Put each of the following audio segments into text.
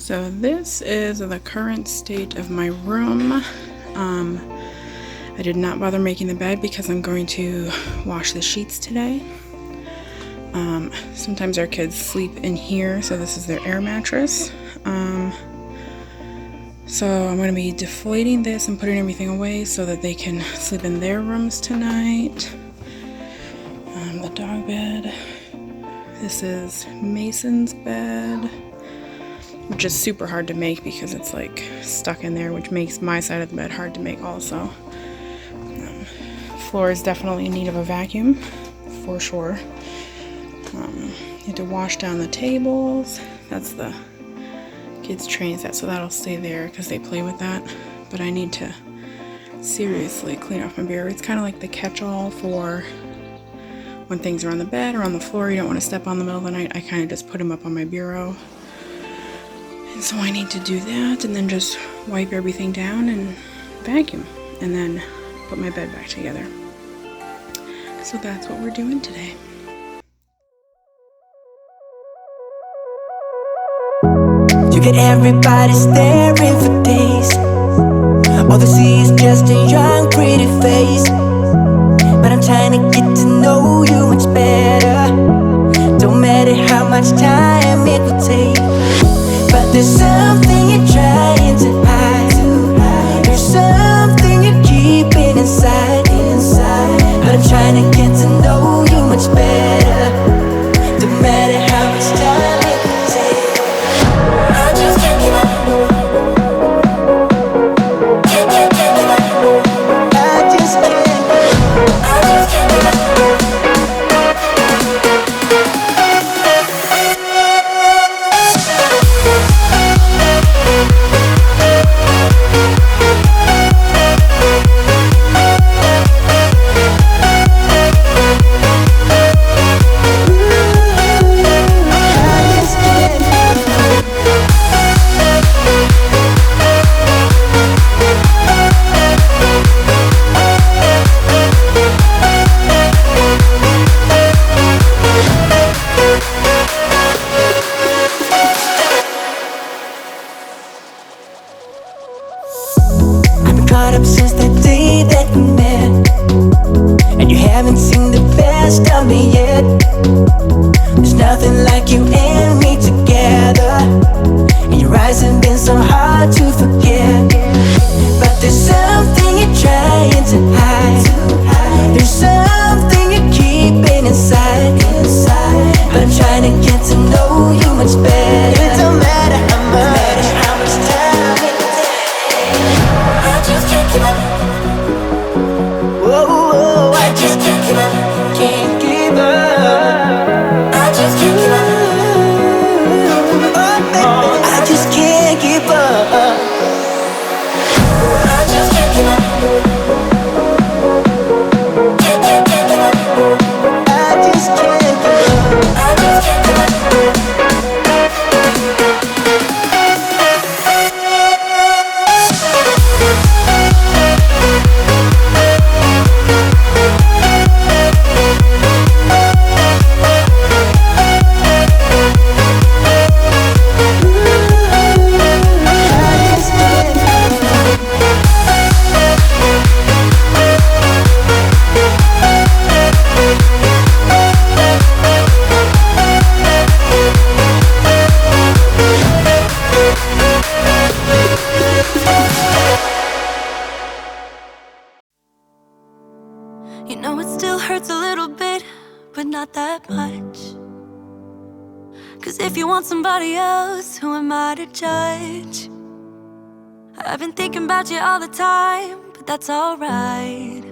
So this is the current state of my room. I did not bother making the bed because I'm going to wash the sheets today. Sometimes our kids sleep in here, so this is their air mattress. So I'm going to be deflating this and putting everything away so that they can sleep in their rooms tonight. The dog bed. This is Mason's bed, which is super hard to make because it's like stuck in there, which makes my side of the bed hard to make also. Floor is definitely in need of a vacuum, for sure. Need to wash down the tables. That's the kids' train set, so that'll stay there because they play with that. But I need to seriously clean off my bureau. It's kind of like the catch-all for when things are on the bed or on the floor you don't want to step on the middle of the night. I kind of just put them up on my bureau. And so I need to do that and then just wipe everything down and vacuum and then put my bed back together. So that's what we're doing today. You get everybody staring for days. All they see is just a young pretty face. But I'm trying to get to know you much better. Don't matter how much time it will take. But there's something you're trying to hide. There's something you're keeping inside. But I'm trying to get to know you much better. Don't matter how much time it will take. I just can't give up. Caught up since the day that we met, and you haven't seen the best of me yet. There's nothing like you and me together, and your eyes have been so hard to forget. But there's something you're trying to hide. There's something you're keeping inside. But I'm trying to get to know you much better. It don't matter how much time it takes. I just can't give up. Whoa, I just can't give up. Can't give up. I just can't give up. Oh, baby, I just can't give up. I just can't give up. Can't give up. I just can't give up. I just can't give up. You know it still hurts a little bit, but not that much. 'Cause if you want somebody else, who am I to judge? I've been thinking about you all the time, but that's alright.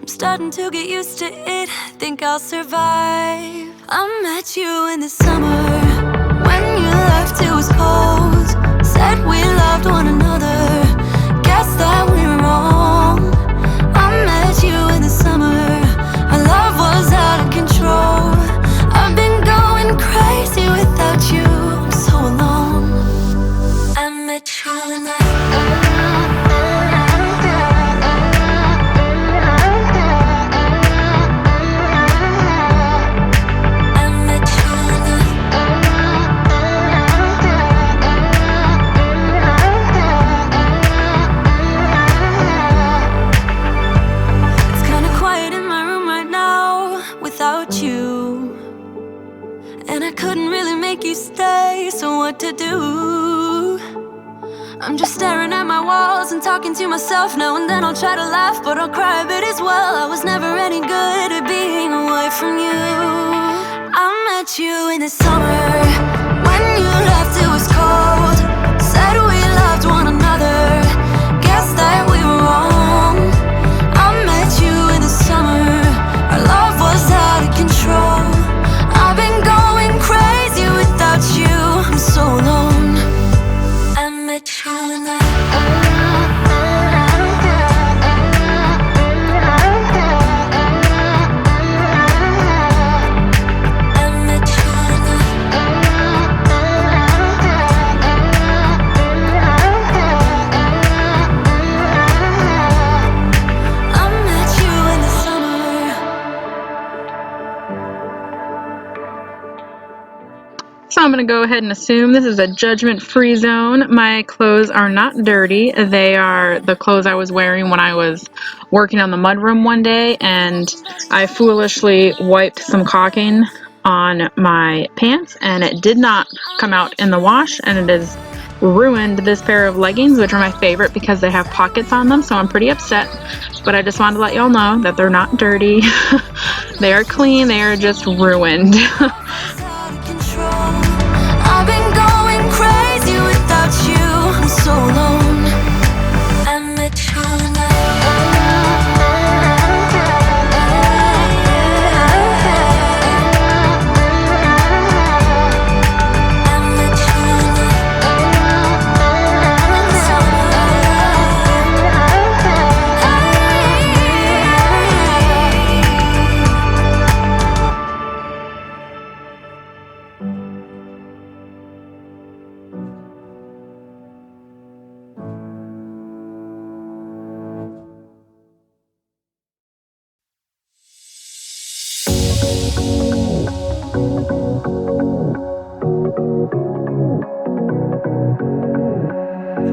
I'm starting to get used to it, think I'll survive. I met you in the summer, when you left it was cold. Said we loved one another, guess that we were wrong. I met you in the summer, our love was out of control. I've been going crazy without you, I'm so alone. I met you in the and I couldn't really make you stay. So what to do? I'm just staring at my walls and talking to myself. Now and then I'll try to laugh, but I'll cry a bit as well. I was never any good at being away from you. I met you in the summer. When you left it was cold. Said we loved one another. Guess that we were wrong. I met you in the summer. Our love was out of control. I've been going crazy without you. I'm so alone. I met you in the So I'm going to go ahead and assume this is a judgment-free zone. My clothes are not dirty. They are the clothes I was wearing when I was working on the mudroom one day, and I foolishly wiped some caulking on my pants, and it did not come out in the wash, and it has ruined this pair of leggings, which are my favorite because they have pockets on them, so I'm pretty upset. But I just wanted to let y'all know that they're not dirty. They are clean. They are just ruined. I've been going crazy without you. I'm so alone. I met you in the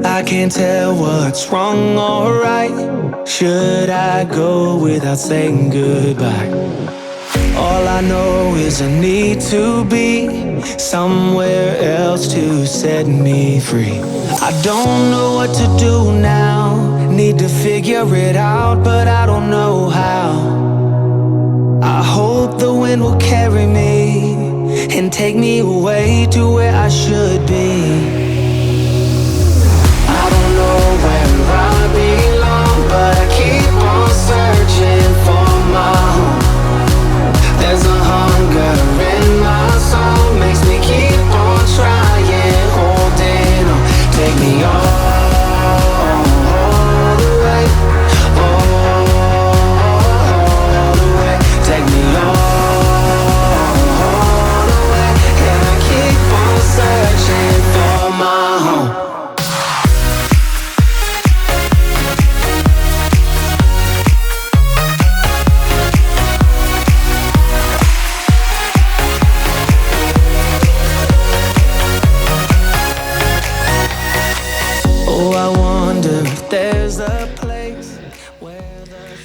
I can't tell what's wrong or right. Should I go without saying goodbye? All I know is I need to be somewhere else to set me free. I don't know what to do now. Need to figure it out, but I don't know how. I hope the wind will carry me and take me away to where I should be. I don't know where I belong, but I keep on searching for my home. There's a hunger in my soul, makes me keep on trying, holding on. Take me all the way, all the way. Take me all the way, and I keep on searching for my home.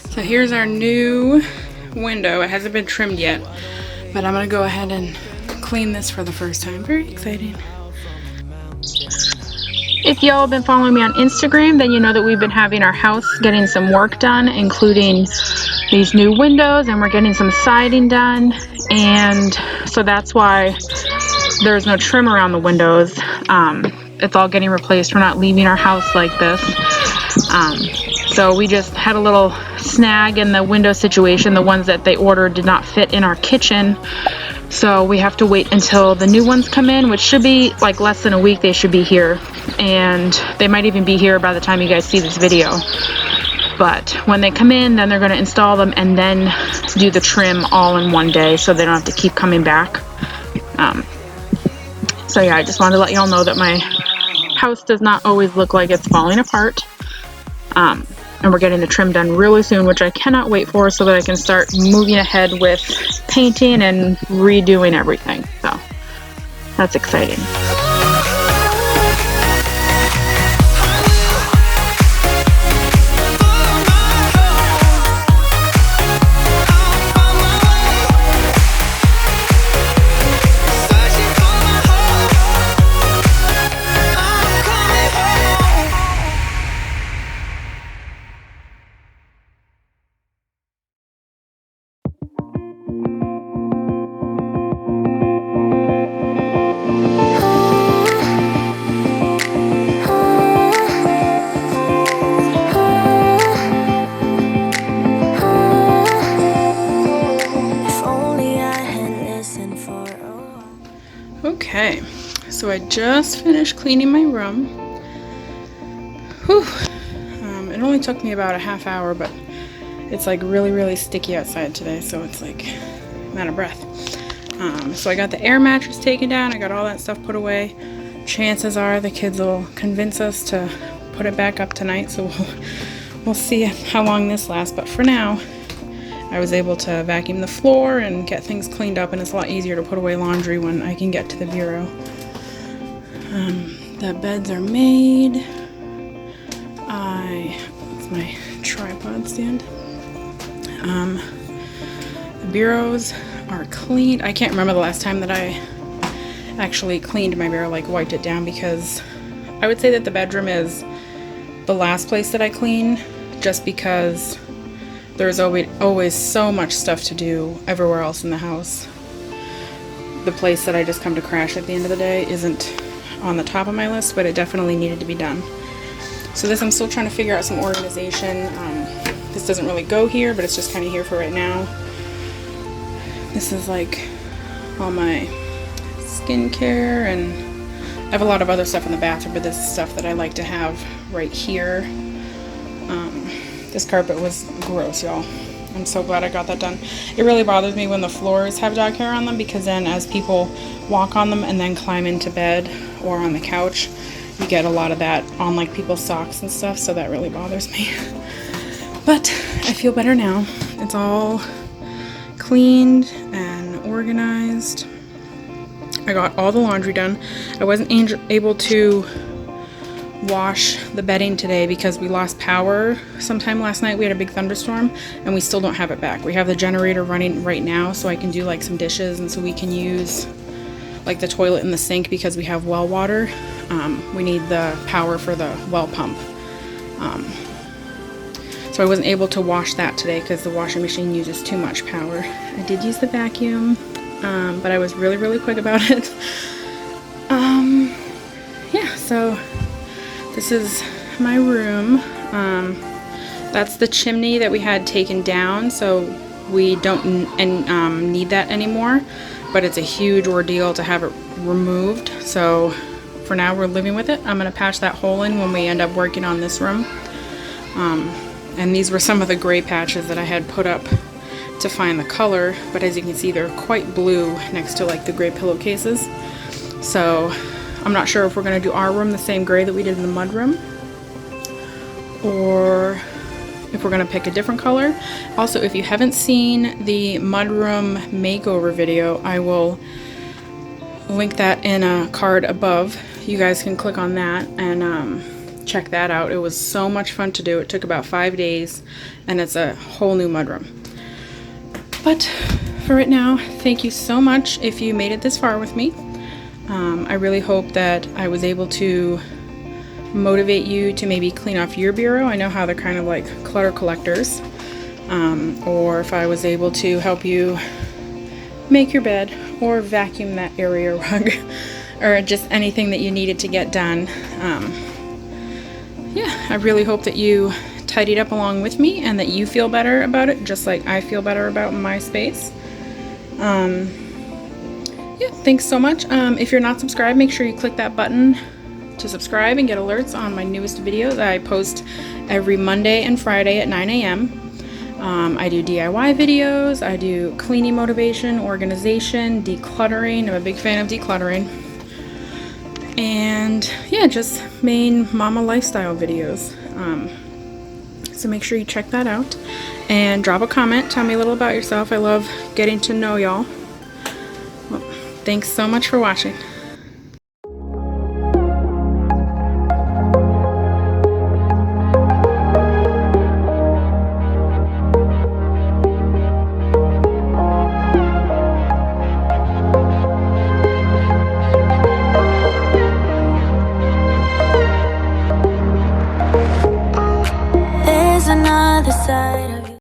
So here's our new window. It hasn't been trimmed yet, but I'm gonna go ahead and clean this for the first time. Very exciting. If y'all have been following me on Instagram, then you know that we've been having our house getting some work done, including these new windows, and we're getting some siding done, and so that's why there's no trim around the windows. It's all getting replaced. We're not leaving our house like this. So we just had a little snag in the window situation. The ones that they ordered did not fit in our kitchen. So we have to wait until the new ones come in, which should be like less than a week. They should be here. And they might even be here by the time you guys see this video. But when they come in, then they're going to install them and then do the trim all in one day so they don't have to keep coming back. So yeah, I just wanted to let y'all know that my house does not always look like it's falling apart. And we're getting the trim done really soon, which I cannot wait for, so that I can start moving ahead with painting and redoing everything. So that's exciting. Okay, so I just finished cleaning my room. Whew. It only took me about a half hour, but it's like really sticky outside today, so it's like I'm out of breath. So I got the air mattress taken down, I got all that stuff put away. Chances are the kids will convince us to put it back up tonight, so we'll see how long this lasts. But for now, I was able to vacuum the floor and get things cleaned up, and it's a lot easier to put away laundry when I can get to the bureau. The beds are made. That's my tripod stand. The bureaus are cleaned. I can't remember the last time that I actually cleaned my bureau, like wiped it down, because I would say that the bedroom is the last place that I clean, just because there's always so much stuff to do everywhere else in the house. The place that I just come to crash at the end of the day isn't on the top of my list, but it definitely needed to be done. So this, I'm still trying to figure out some organization. This doesn't really go here, but it's just kind of here for right now. This is like all my skincare, and I have a lot of other stuff in the bathroom, but this is stuff that I like to have right here. This carpet was gross, y'all. I'm so glad I got that done. It really bothers me when the floors have dog hair on them, because then as people walk on them and then climb into bed or on the couch, you get a lot of that on like people's socks and stuff, so that really bothers me. But I feel better now. It's all cleaned and organized. I got all the laundry done. I wasn't able to wash the bedding today because we lost power sometime last night. We had a big thunderstorm and we still don't have it back. We have the generator running right now, so I can do like some dishes, and so we can use like the toilet and the sink because we have well water. We need the power for the well pump. So I wasn't able to wash that today because the washing machine uses too much power. I did use the vacuum, but I was really quick about it. Yeah, so this is my room. That's the chimney that we had taken down, so we don't need that anymore, but it's a huge ordeal to have it removed. So for now we're living with it. I'm gonna patch that hole in when we end up working on this room. And these were some of the gray patches that I had put up to find the color, but as you can see, they're quite blue next to like the gray pillowcases. So I'm not sure if we're gonna do our room the same gray that we did in the mud room, or if we're gonna pick a different color. Also, if you haven't seen the mudroom makeover video, I will link that in a card above. You guys can click on that and check that out. It was so much fun to do. It took about 5 days, and it's a whole new mudroom. But for right now, thank you so much if you made it this far with me. I really hope that I was able to motivate you to maybe clean off your bureau. I know how they're kind of like clutter collectors. Or if I was able to help you make your bed or vacuum that area rug or just anything that you needed to get done. Yeah, I really hope that you tidied up along with me and that you feel better about it, just like I feel better about my space. Yeah, thanks so much. If you're not subscribed, make sure you click that button to subscribe and get alerts on my newest videos. I post every Monday and Friday at 9 a.m. I do DIY videos, I do cleaning motivation, organization, decluttering. I'm a big fan of decluttering. And yeah, just main mama lifestyle videos. So make sure you check that out and drop a comment. Tell me a little about yourself. I love getting to know y'all. Well, thanks so much for watching.